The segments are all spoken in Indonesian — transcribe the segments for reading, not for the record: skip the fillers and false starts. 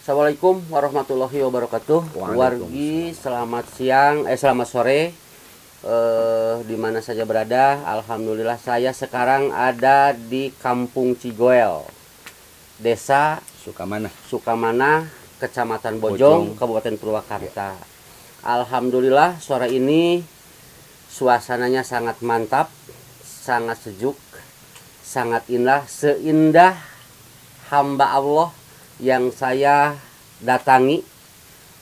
Assalamualaikum warahmatullahi wabarakatuh. Wargi, selamat siang, selamat sore, di mana saja berada. Alhamdulillah saya sekarang ada di Kampung Cigoel, Desa Sukamana, Kecamatan Bojong, Kabupaten Purwakarta. Alhamdulillah sore ini suasananya sangat mantap, sangat sejuk, sangat indah, seindah hamba Allah yang saya datangi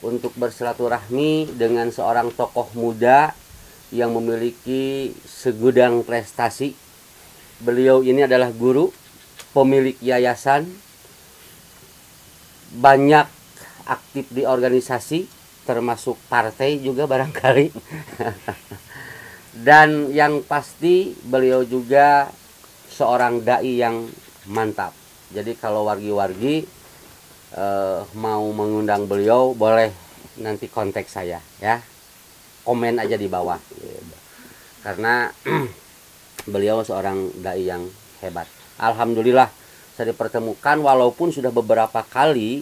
untuk bersilaturahmi dengan seorang tokoh muda yang memiliki segudang prestasi. Beliau ini adalah guru, pemilik yayasan, banyak aktif di organisasi, termasuk partai juga barangkali. Dan yang pasti beliau juga seorang dai yang mantap. Jadi kalau wargi-wargi mau mengundang beliau, boleh nanti kontak saya ya, komen aja di bawah karena beliau seorang dai yang hebat. Alhamdulillah saya dipertemukan, walaupun sudah beberapa kali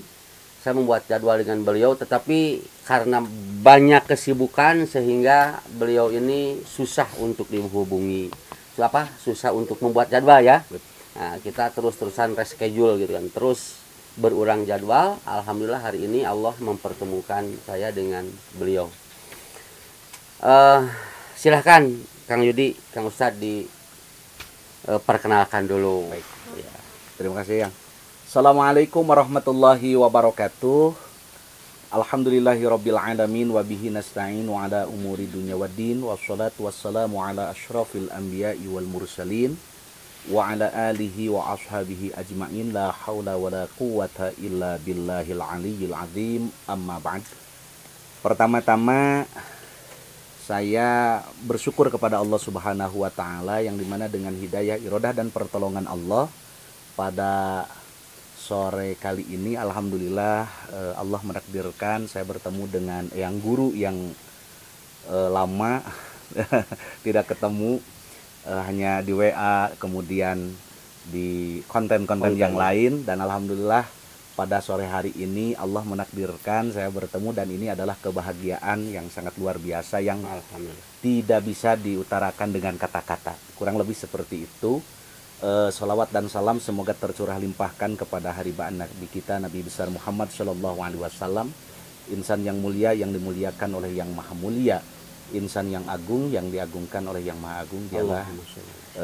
saya membuat jadwal dengan beliau, tetapi karena banyak kesibukan sehingga beliau ini susah untuk dihubungi, susah untuk membuat jadwal ya. Nah, kita terus-terusan reschedule gitu kan, terus berulang jadwal. Alhamdulillah hari ini Allah mempertemukan saya dengan beliau. Silahkan Kang Yudi, Kang Ustadz diperkenalkan dulu. Baik. Ya. Terima kasih Yang. Assalamualaikum warahmatullahi wabarakatuh. Alhamdulillahirabbil alamin wa bihi nasta'in wa ala umuri dunya waddin wassalatu wassalamu ala asyrafil anbiya'i wal mursalin wa ala alihi wa ashabihi ajma'in, la haula wa la quwata illa billahil aliyyil azim, amma ba'd. Pertama-tama saya bersyukur kepada Allah Subhanahu wa taala yang dimana dengan hidayah, iradah dan pertolongan Allah pada sore kali ini alhamdulillah Allah menakdirkan saya bertemu dengan yang guru yang lama tidak ketemu, hanya di WA, kemudian di konten-konten yang lain, dan alhamdulillah pada sore hari ini Allah menakdirkan saya bertemu, dan ini adalah kebahagiaan yang sangat luar biasa yang tidak bisa diutarakan dengan kata-kata. Kurang lebih seperti itu. Salawat dan salam semoga tercurah limpahkan kepada haribaan Nabi kita, Nabi besar Muhammad Shallallahu Alaihi Wasallam, insan yang mulia yang dimuliakan oleh yang maha mulia, insan yang agung yang diagungkan oleh yang maha agung. Dialah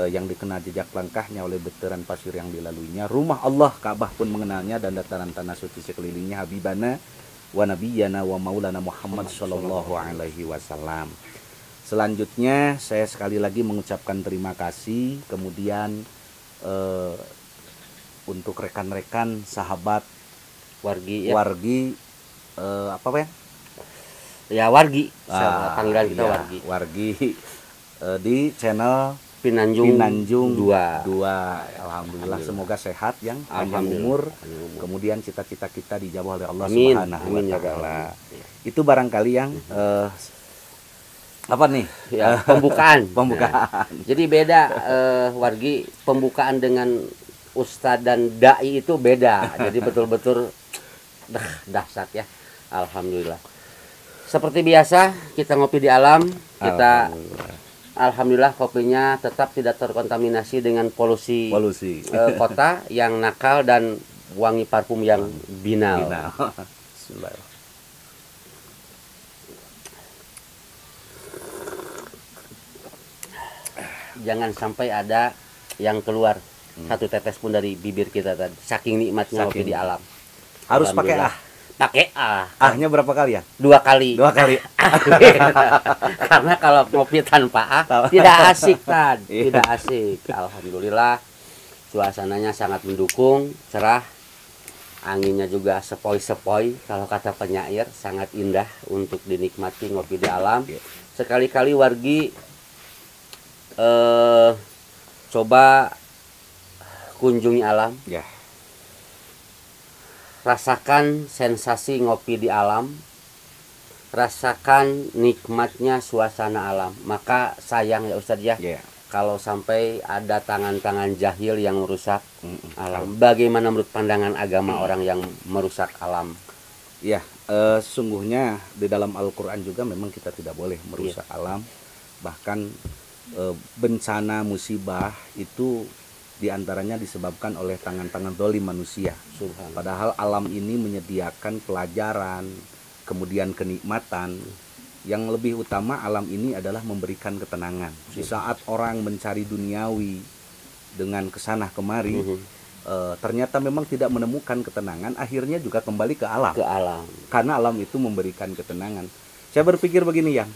yang dikenal jejak langkahnya oleh betiran pasir yang dilaluinya, rumah Allah Ka'bah pun mengenalnya, dan dataran tanah suci sekelilingnya, habibana wa nabiyana wa maulana Muhammad Shallallahu Alaihi Wasallam. Selanjutnya saya sekali lagi mengucapkan terima kasih, kemudian untuk rekan-rekan sahabat wargi ya. Wargi panggilan kita ya, wargi di channel Pinanjung 2. Alhamdulillah, semoga sehat yang panjang umur, kemudian cita-cita kita dijawab oleh Allah Subhanahu wa taala. Itu barangkali yang apa nih ya, pembukaan. Nah, jadi beda wargi, pembukaan dengan ustadz dan dai itu beda. Jadi betul-betul dahsyat ya. Alhamdulillah. Seperti biasa kita ngopi di alam, kita alhamdulillah kopinya tetap tidak terkontaminasi dengan polusi kota yang nakal dan wangi parfum yang binal. Bismillah. Jangan sampai ada yang keluar satu tetes pun dari bibir kita tadi, saking nikmatnya kopi di alam. Harus pakai pakai ahnya berapa kali ya? 2 kali. Karena kalau ngopi tanpa tidak asik tidak asik. Alhamdulillah suasananya sangat mendukung, cerah, anginnya juga sepoi-sepoi, kalau kata penyair sangat indah untuk dinikmati ngopi di alam. Sekali-kali wargi coba kunjungi alam ya. Rasakan sensasi ngopi di alam, rasakan nikmatnya suasana alam. Maka sayang ya Ustadz ya, kalau sampai ada tangan-tangan jahil yang merusak alam. Bagaimana menurut pandangan agama orang yang merusak alam? Ya, sesungguhnya di dalam Al-Quran juga memang kita tidak boleh merusak alam. Bahkan bencana musibah itu diantaranya disebabkan oleh tangan-tangan zalim manusia. Subhanallah. Padahal alam ini menyediakan pelajaran, kemudian kenikmatan. Yang lebih utama alam ini adalah memberikan ketenangan. Di saat orang mencari duniawi dengan kesana kemari, ternyata memang tidak menemukan ketenangan, akhirnya juga kembali ke alam. Ke alam. Karena alam itu memberikan ketenangan. Saya berpikir begini, yang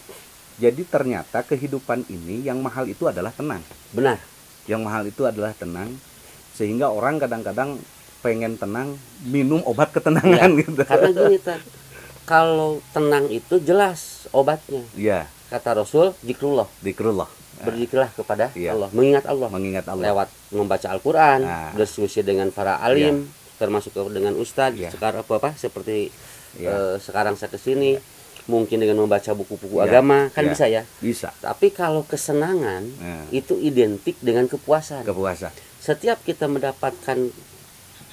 jadi ternyata kehidupan ini yang mahal itu adalah tenang. Benar. Yang mahal itu adalah tenang, sehingga orang kadang-kadang pengen tenang, minum obat ketenangan Ya, gitu. karena gini Tad, kalau tenang itu jelas obatnya. Iya, Kata Rasul, zikrullah. zikrullah. Berzikirlah kepada Iya. Allah, mengingat Allah. Mengingat Allah. Lewat membaca Al-Quran, Nah. diskusi dengan para alim, termasuk dengan ustadz. Iya. Sekarang apa seperti Iya. sekarang saya kesini, mungkin dengan membaca buku-buku Iya. agama, kan Iya. bisa ya. Bisa. Tapi kalau kesenangan Nah, itu identik dengan kepuasan. kepuasan. Setiap kita mendapatkan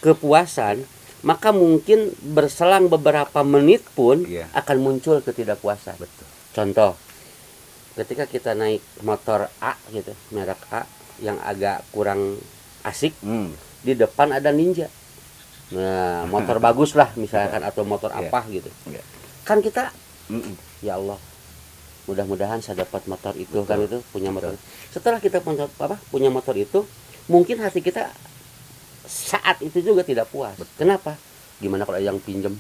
kepuasan, maka mungkin berselang beberapa menit pun Iya. akan muncul ketidakpuasan. Betul. Contoh, ketika kita naik motor A gitu, merek A yang agak kurang asik, di depan ada Ninja. Nah, motor bagus lah misalkan, atau motor Iya. apa gitu. Iya. Kan kita, Mm-mm. ya Allah, mudah-mudahan saya dapat motor itu. Betul. Kan itu punya motor. Betul. Setelah kita punya motor itu, mungkin hati kita saat itu juga tidak puas. Betul. Kenapa? Gimana kalau yang pinjem?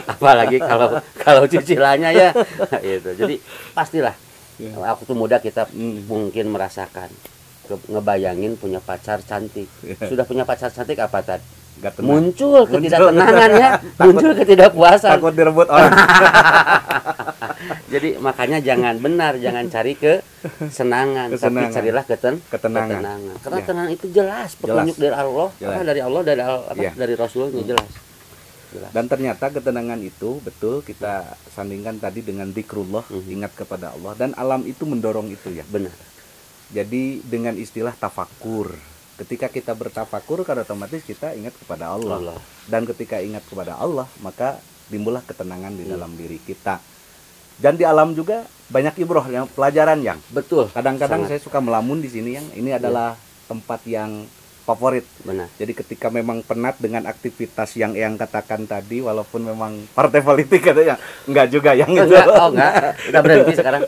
Apalagi kalau cicilannya ya. Itu. Jadi pastilah waktu muda kita mungkin merasakan ngebayangin punya pacar cantik. Sudah punya pacar cantik apa tadi? Gak tenang. Muncul ketidaktenangan ya, muncul ketidakpuasan. Takut direbut orang. Jadi makanya jangan cari kesenangan, tapi Kesenangan. carilah Ketenangan. Karena Ya. tenang itu jelas petunjuk dari Allah, Jelas. dari Allah, Ya. dari Rasulnya jelas. Dan ternyata ketenangan itu betul kita sandingkan tadi dengan zikrullah, ingat kepada Allah, dan alam itu mendorong itu ya. Benar. Jadi dengan istilah tafakur, ketika kita bertafakur kan otomatis kita ingat kepada Allah. Allah. Dan ketika ingat kepada Allah, maka timbullah ketenangan di dalam diri kita. Dan di alam juga banyak ibroh, yang pelajaran yang Betul. kadang-kadang Sangat. saya suka melamun di sini, yang ini adalah tempat yang favorit. Benar. Jadi ketika memang penat dengan aktivitas yang katakan tadi, walaupun memang partai politik katanya, enggak juga yang itu. Enggak. Kita berhenti sekarang.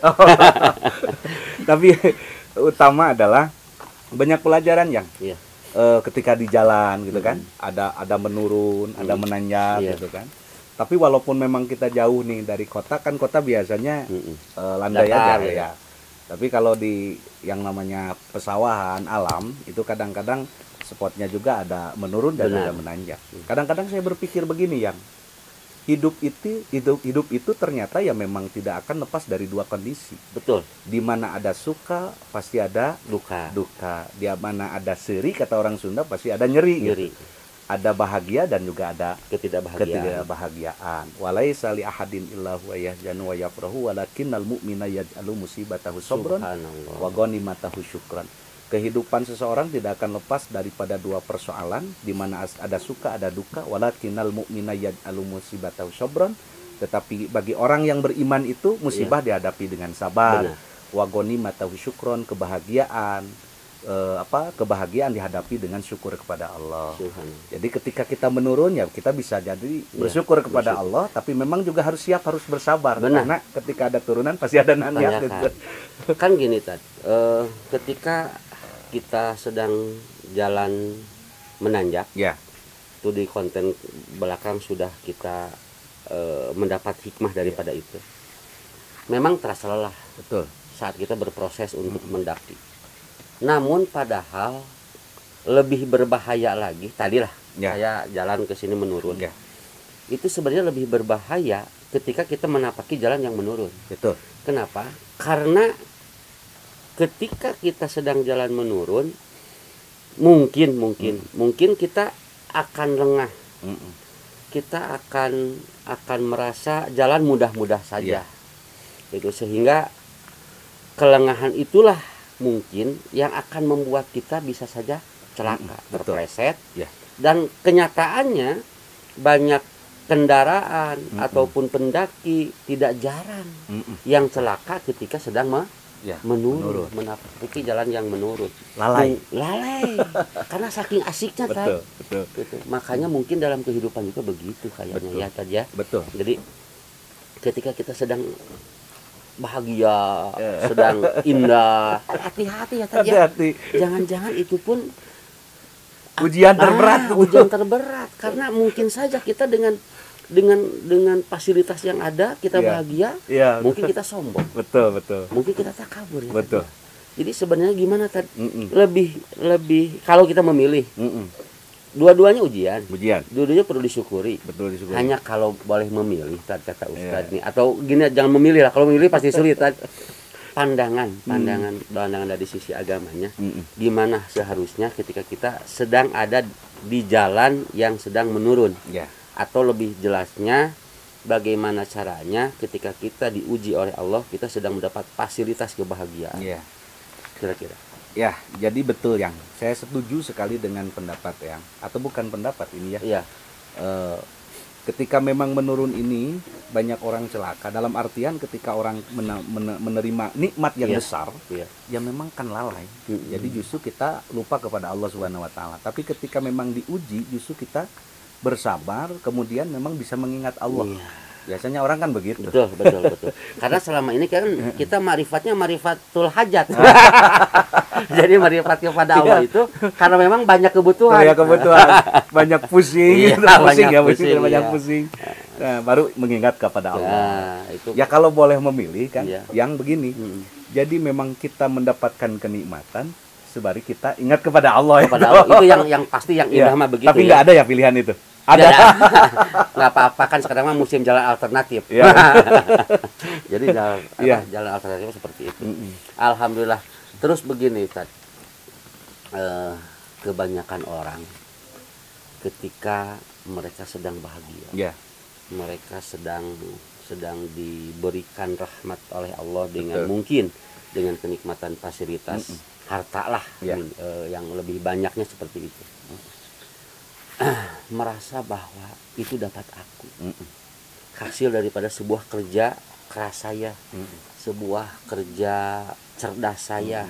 Tapi utama adalah banyak pelajaran yang Iya. ketika di jalan gitu kan, ada menurun, ada menanjak Iya. gitu kan. Tapi walaupun memang kita jauh nih dari kota, kan kota biasanya landai Datar, aja ya. ya. Tapi kalau di yang namanya pesawahan alam itu kadang-kadang spotnya juga ada menurun dan Benar. ada menanjak. Kadang-kadang saya berpikir begini, yang hidup itu ternyata ya memang tidak akan lepas dari dua kondisi. Betul. Di mana ada suka pasti ada Duka. duka. Di mana ada seri, kata orang Sunda, pasti ada nyeri. Nyeri. Gitu. Ada bahagia dan juga ada Ketidakbahagiaan. ketidakbahagiaan. Walaisa li ahadin illa huwa yahzanu wa yafrahu walakinnal mu'mina yaj'alu musibatahu sabran Subhanallah. wa ghanimatahu syukran. Kehidupan seseorang tidak akan lepas daripada dua persoalan, di mana ada suka ada duka. Walakinnal mu'mina yaj'alu musibatahu sabran. Tetapi bagi orang yang beriman itu musibah dihadapi dengan sabar. Benar. Wa ghanimatahu syukran, kebahagiaan kebahagiaan dihadapi dengan syukur kepada Allah. Subhanallah. Jadi ketika kita menurun ya kita bisa jadi bersyukur kepada bersyukur. Allah, tapi memang juga harus siap, harus bersabar. Benar. Karena ketika ada turunan pasti ada nanjak gitu. Kan gini Tad, ketika kita sedang jalan menanjak, Ya, itu di konten belakang sudah kita mendapat hikmah daripada itu. Memang terasa lelah betul. saat kita berproses untuk mendaki. Namun padahal lebih berbahaya lagi, tadilah Ya. saya jalan ke sini menurun. Ya, Itu sebenarnya lebih berbahaya ketika kita menapaki jalan yang menurun. betul. Kenapa? Karena ketika kita sedang jalan menurun, mungkin kita akan lengah. Mm-mm. Kita akan merasa jalan mudah-mudah saja. Itu sehingga kelengahan itulah mungkin yang akan membuat kita bisa saja celaka, Betul. terpleset. Ya. Dan kenyataannya banyak kendaraan ataupun pendaki tidak jarang yang celaka ketika sedang Ya, menurun, menapaki jalan yang menurun. Lalai. Lalai. Karena saking asiknya Betul, Tad. betul. Gitu. Makanya mungkin dalam kehidupan juga begitu kayaknya Betul. ya Tad ya. Betul. Jadi ketika kita sedang bahagia, sedang indah, hati-hati ya Tad ya. Hati-hati. Jangan-jangan itu pun Ujian terberat. ujian terberat karena mungkin saja kita dengan fasilitas yang ada kita Iya. bahagia, Iya, mungkin kita sombong, betul, betul. mungkin kita takabur ya. Betul. Jadi sebenarnya gimana Tad? Mm-mm. Lebih kalau kita memilih, Mm-mm. dua-duanya ujian, Ujian. dua-duanya perlu disyukuri. Betul disyukuri. Hanya kalau boleh memilih Tad, kata Ustadz Iya. nih, atau gini jangan memilih lah, kalau memilih pasti sulit Tad. Pandangan dari sisi agamanya, gimana seharusnya ketika kita sedang ada di jalan yang sedang menurun. Ya. Atau lebih jelasnya bagaimana caranya ketika kita diuji oleh Allah kita sedang mendapat fasilitas kebahagiaan. Iya. Kira-kira. Ya, jadi betul yang saya setuju sekali dengan pendapat yang atau bukan pendapat ini ya. Iya. Ketika memang menurun ini banyak orang celaka dalam artian ketika orang menerima nikmat yang Iya. besar, Iya. ya memang kan lalai. Jadi justru kita lupa kepada Allah Subhanahu wa taala. Tapi ketika memang diuji justru kita bersabar, kemudian memang bisa mengingat Allah. Iya. Biasanya orang kan begitu. Betul. Karena selama ini kan kita marifatnya marifatul hajat. Jadi marifat kepada Allah itu karena memang banyak kebutuhan. Banyak kebutuhan, banyak pusing, Iya, banyak iya. pusing. Nah, baru mengingat kepada Allah. Nah, itu Ya kalau boleh memilih kan, Iya. yang begini. Mm. Jadi memang kita mendapatkan kenikmatan, sebari kita ingat kepada Allah. kepada Allah itu yang pasti yang indah Iya. mah begitu. Tapi nggak ada ya pilihan itu. Ada. Ada. Nggak apa-apa kan sekarang mah musim jalan alternatif. Iya. Jadi Iya. jalan alternatif seperti itu. Alhamdulillah. Terus begini Tad. Kebanyakan orang ketika mereka sedang bahagia, Ya, mereka sedang diberikan rahmat oleh Allah dengan Betul. mungkin dengan kenikmatan fasilitas harta lah Ya. yang lebih banyaknya seperti itu. Merasa bahwa itu dapat aku, hasil daripada sebuah kerja keras saya, sebuah kerja cerdas saya.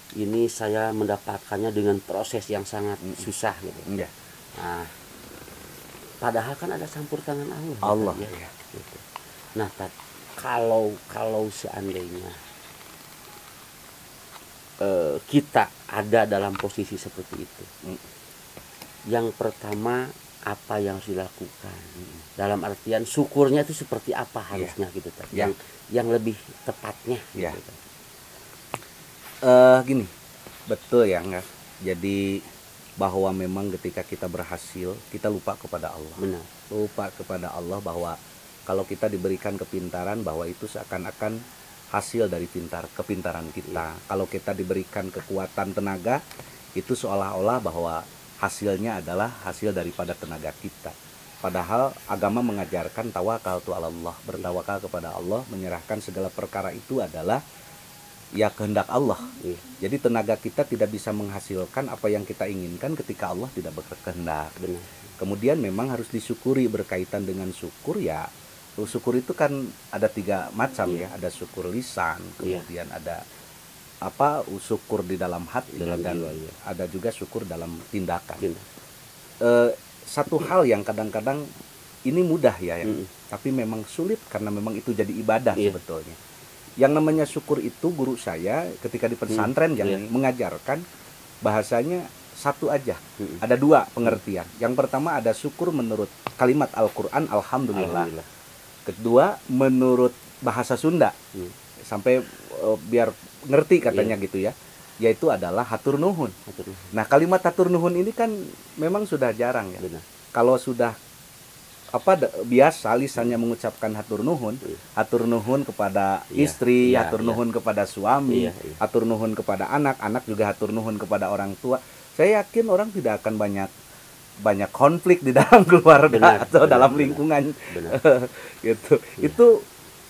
Ini saya mendapatkannya dengan proses yang sangat susah gitu. ya. Nah, padahal kan ada campur tangan Allah. Allah, ya. ya. Gitu. Nah, Tad, kalau seandainya kita ada dalam posisi seperti itu, yang pertama apa yang harus dilakukan? Dalam artian syukurnya itu seperti apa harusnya gitu Tad? Ya. Yang lebih tepatnya. Ya. Gitu, Tad. Gini, betul ya nggak? Jadi bahwa memang ketika kita berhasil, kita lupa kepada Allah. Benar. Lupa kepada Allah bahwa kalau kita diberikan kepintaran, bahwa itu seakan-akan hasil dari kepintaran kita. Kalau kita diberikan kekuatan tenaga, itu seolah-olah bahwa hasilnya adalah hasil daripada tenaga kita. Padahal agama mengajarkan tawakaltu 'ala Allah, bertawakal kepada Allah, menyerahkan segala perkara itu adalah ya kehendak Allah. Jadi tenaga kita tidak bisa menghasilkan apa yang kita inginkan ketika Allah tidak berkehendak. Benar. Kemudian memang harus disyukuri. Berkaitan dengan syukur ya, syukur itu kan ada 3 macam ya. Ada syukur lisan, kemudian ada syukur di dalam hati, Dalam dan jiwa, ya. ada juga syukur dalam tindakan. Benar. Satu hal yang kadang-kadang ini mudah ya, tapi memang sulit karena memang itu jadi ibadah sebetulnya. Yang namanya syukur itu guru saya ketika di pesantren mengajarkan bahasanya satu aja. Ada 2 pengertian. Yang pertama ada syukur menurut kalimat Al-Quran, Alhamdulillah. Kedua menurut bahasa Sunda. Sampai biar ngerti katanya gitu ya. Yaitu adalah hatur nuhun. Nah, kalimat hatur nuhun ini kan memang sudah jarang ya. Benar. Kalau sudah biasa lisannya mengucapkan hatur nuhun kepada istri, hatur nuhun kepada suami, hatur nuhun kepada anak juga hatur nuhun kepada orang tua. Saya yakin orang tidak akan banyak konflik di dalam keluarga atau dalam lingkungan. Gitu. Itu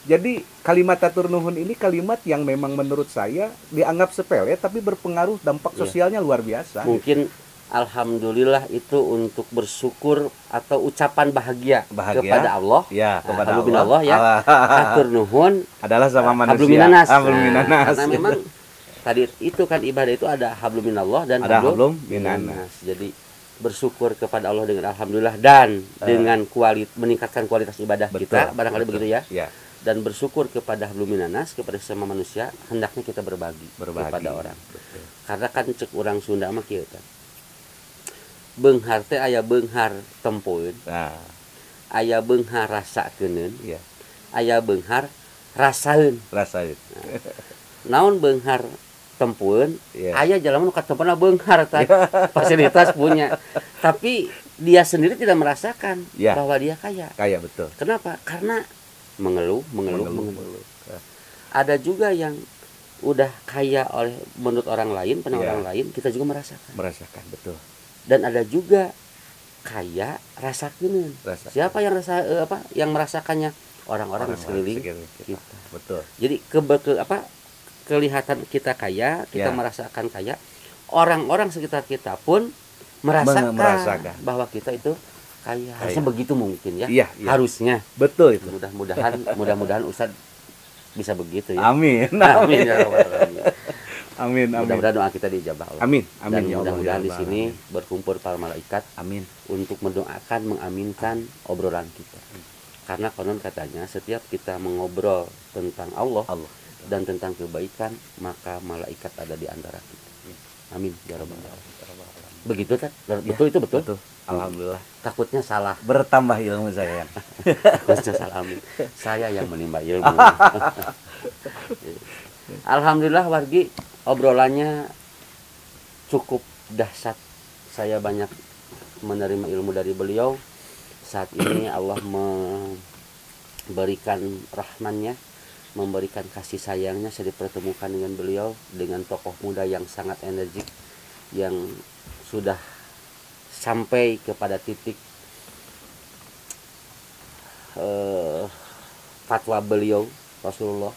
jadi kalimat hatur nuhun ini kalimat yang memang menurut saya dianggap sepele tapi berpengaruh dampak sosialnya luar biasa. Mungkin Alhamdulillah itu untuk bersyukur atau ucapan bahagia, kepada Allah. Ya, kepada Hablum Allah. minallah ya. Hatur nuhun Adalah sama manusia. hablum minanas. Hablum minanas. Karena memang tadi itu kan ibadah itu ada hablum minallah dan Ada hablum hablum minanas. Jadi bersyukur kepada Allah dengan alhamdulillah dan dengan meningkatkan kualitas ibadah kita, barangkali begitu ya. Ya. Dan bersyukur kepada hablum minanas, kepada sesama manusia, hendaknya kita berbagi kepada orang. Betul. Karena kan cek orang Sunda mah kieu kan. Beunghar teh aya beunghar tempoeun, Nah, aya beunghar rasakeuneun, iya, aya beunghar rasaeun. rasain. Naon beunghar tempueun, Iya. aya jelema nu katempuna beunghar tah. Fasilitas punya. Tapi dia sendiri tidak merasakan Iya. bahwa dia kaya. Kayak betul. Kenapa? Karena mengeluh. Mengeluh. Ada juga yang udah kaya oleh menurut orang lain, Iya. orang lain, kita juga merasakan. Merasakan betul. Dan ada juga kaya rasakeun. Rasakan. Siapa yang yang merasakannya? Orang-orang di sekeliling kita. kita. Betul. Jadi kelihatan kita kaya, kita Ya. merasakan kaya. Orang-orang sekitar kita pun merasakan bahwa kita itu kaya. Harusnya begitu mungkin ya. Iya, iya. Harusnya. Betul itu. Mudah-mudahan Ustadz bisa begitu ya. Amin. Amin ya rabbal alamin. Amin. Amin. Mudah-mudahan doa kita dijabah Allah. Amin. Dan Amin ya Allah. mudah-mudahan ya di Allah. sini berkumpul para malaikat Amin. untuk mendoakan, mengaminkan obrolan kita. Karena konon katanya setiap kita mengobrol tentang Allah Allah. dan tentang kebaikan, maka malaikat ada di antara kita. Amin ya rabbal alamin. Begitu kan? Betul itu betul. Betul. Alhamdulillah. Takutnya salah. Bertambah ilmu saya. Takutnya salah. Amin. Saya yang menimba ilmu. Alhamdulillah wargi obrolannya cukup dahsyat. Saya banyak menerima ilmu dari beliau. Saat ini Allah memberikan rahmannya, memberikan kasih sayangnya. Saya dipertemukan dengan beliau, dengan tokoh muda yang sangat energik, yang sudah sampai kepada titik fatwa beliau Rasulullah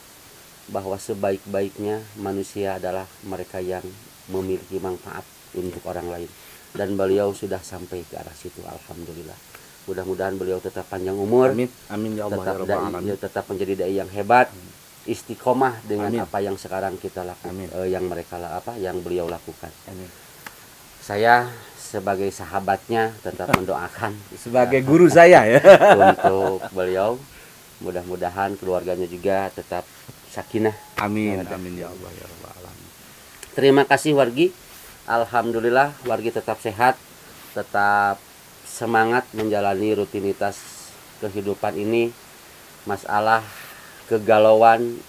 bahwa sebaik-baiknya manusia adalah mereka yang memiliki manfaat untuk orang lain, dan beliau sudah sampai ke arah situ. Alhamdulillah. Mudah-mudahan beliau tetap panjang umur. Amin. Amin ya Allah. Tetap ya Rabbal alamin. tetap menjadi dai yang hebat, istiqomah dengan Amin. apa yang sekarang kita lakukan, Amin. yang beliau lakukan. Amin. Saya sebagai sahabatnya tetap mendoakan Sebagai guru saya ya. untuk beliau. Mudah-mudahan keluarganya juga tetap sakinah. Amin. Amin ya Allah ya Rabbal alamin. Terima kasih wargi. Alhamdulillah wargi tetap sehat, tetap semangat menjalani rutinitas kehidupan ini. Masalah kegalauan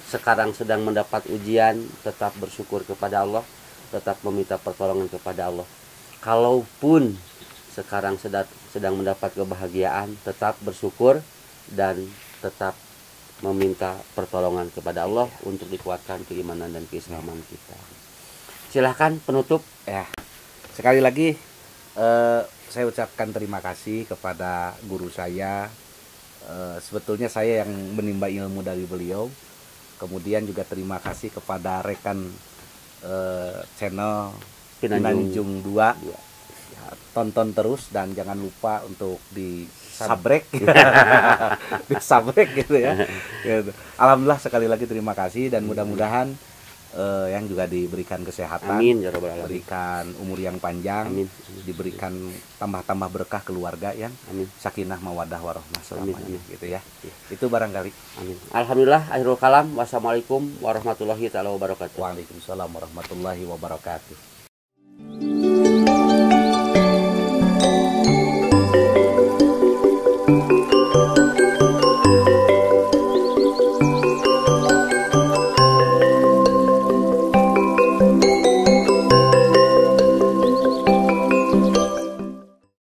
sekarang sedang mendapat ujian, tetap bersyukur kepada Allah, tetap meminta pertolongan kepada Allah. Kalaupun sekarang sedang mendapat kebahagiaan, tetap bersyukur dan tetap meminta pertolongan kepada Allah untuk dikuatkan keimanan dan keislaman kita. Silahkan penutup. Ya. Sekali lagi saya ucapkan terima kasih kepada guru saya. Sebetulnya saya yang menimba ilmu dari beliau. Kemudian juga terima kasih kepada rekan channel Pinanjung 2. Ya, tonton terus dan jangan lupa untuk disabrek. Disabrek gitu ya. Gitu. Alhamdulillah sekali lagi terima kasih dan mudah-mudahan yang juga diberikan kesehatan, Amin ya rabbal alamin. diberikan umur yang panjang, Amin. diberikan tambah-tambah berkah keluarga yang Amin. sakinah mawaddah warahmah selamanya, Amin. gitu ya. Itu barangkali. Amin. Alhamdulillah, akhirul kalam. Wassalamualaikum warahmatullahi taala wabarakatuh. Waalaikumsalam warahmatullahi wabarakatuh.